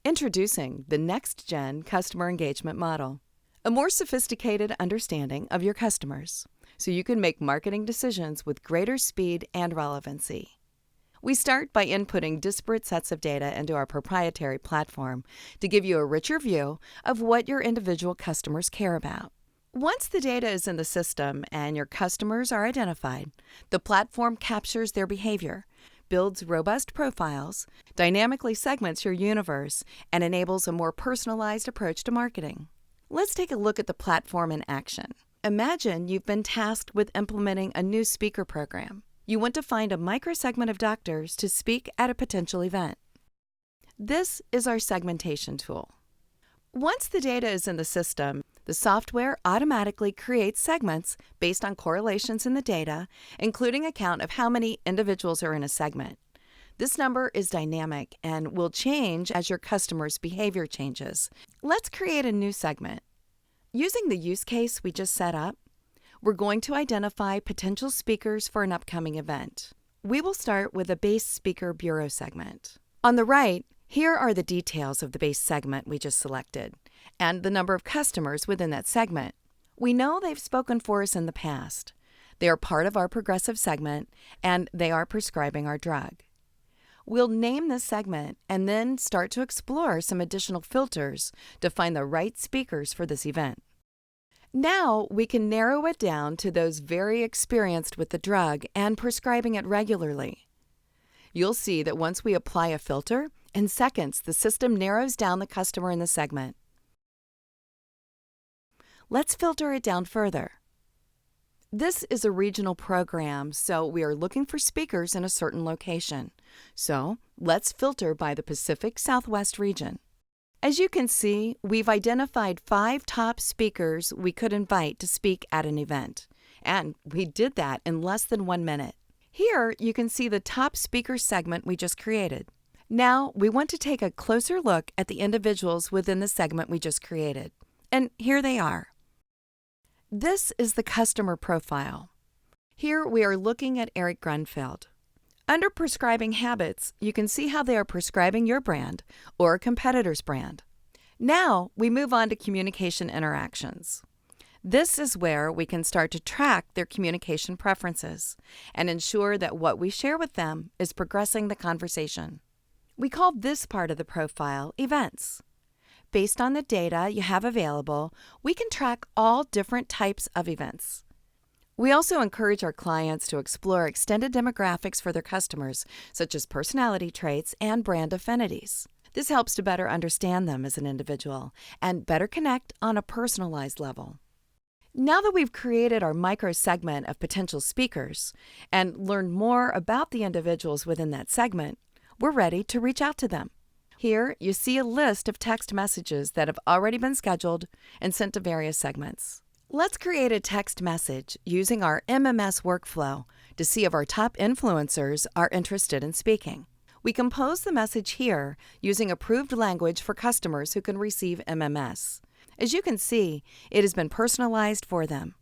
Introducing the NextGen Customer Engagement Model, a more sophisticated understanding of your customers, so you can make marketing decisions with greater speed and relevancy. We start by inputting disparate sets of data into our proprietary platform to give you a richer view of what your individual customers care about. Once the data is in the system and your customers are identified, the platform captures their behavior, builds robust profiles, dynamically segments your universe, and enables a more personalized approach to marketing. Let's take a look at the platform in action. Imagine you've been tasked with implementing a new speaker program. You want to find a microsegment of doctors to speak at a potential event. This is our segmentation tool. Once the data is in the system, the software automatically creates segments based on correlations in the data, including a count of how many individuals are in a segment. This number is dynamic and will change as your customer's behavior changes. Let's create a new segment. Using the use case we just set up, we're going to identify potential speakers for an upcoming event. We will start with a base speaker bureau segment. On the right, here are the details of the base segment we just selected, and the number of customers within that segment. We know they've spoken for us in the past. They are part of our progressive segment, and they are prescribing our drug. We'll name this segment and then start to explore some additional filters to find the right speakers for this event. Now we can narrow it down to those very experienced with the drug and prescribing it regularly. You'll see that once we apply a filter, in seconds the system narrows down the customer in the segment. Let's filter it down further. This is a regional program, so we are looking for speakers in a certain location. So let's filter by the Pacific Southwest region. As you can see, we've identified 5 top speakers we could invite to speak at an event, and we did that in less than 1 minute. Here you can see the top speaker segment we just created. Now we want to take a closer look at the individuals within the segment we just created, and here they are. This is the customer profile. Here we are looking at Eric Grunfeld. Under prescribing habits, you can see how they are prescribing your brand or a competitor's brand. Now we move on to communication interactions. This is where we can start to track their communication preferences and ensure that what we share with them is progressing the conversation. We call this part of the profile events. Based on the data you have available, we can track all different types of events. We also encourage our clients to explore extended demographics for their customers, such as personality traits and brand affinities. This helps to better understand them as an individual and better connect on a personalized level. Now that we've created our micro segment of potential speakers and learned more about the individuals within that segment, we're ready to reach out to them. Here you see a list of text messages that have already been scheduled and sent to various segments. Let's create a text message using our MMS workflow to see if our top influencers are interested in speaking. We compose the message here using approved language for customers who can receive MMS. As you can see, it has been personalized for them.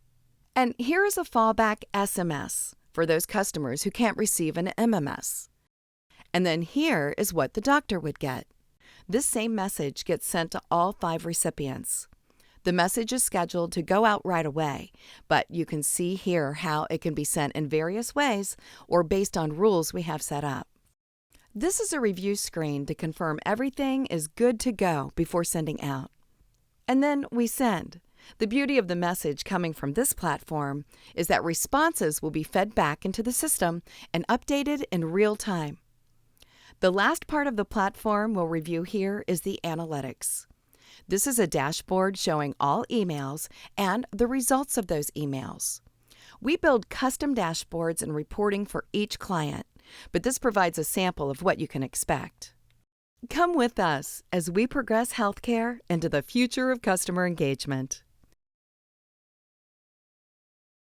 And here is a fallback SMS for those customers who can't receive an MMS. And then here is what the doctor would get. This same message gets sent to all 5 recipients. The message is scheduled to go out right away, but you can see here how it can be sent in various ways or based on rules we have set up. This is a review screen to confirm everything is good to go before sending out. And then we send. The beauty of the message coming from this platform is that responses will be fed back into the system and updated in real time. The last part of the platform we'll review here is the analytics. This is a dashboard showing all emails and the results of those emails. We build custom dashboards and reporting for each client, but this provides a sample of what you can expect. Come with us as we progress healthcare into the future of customer engagement.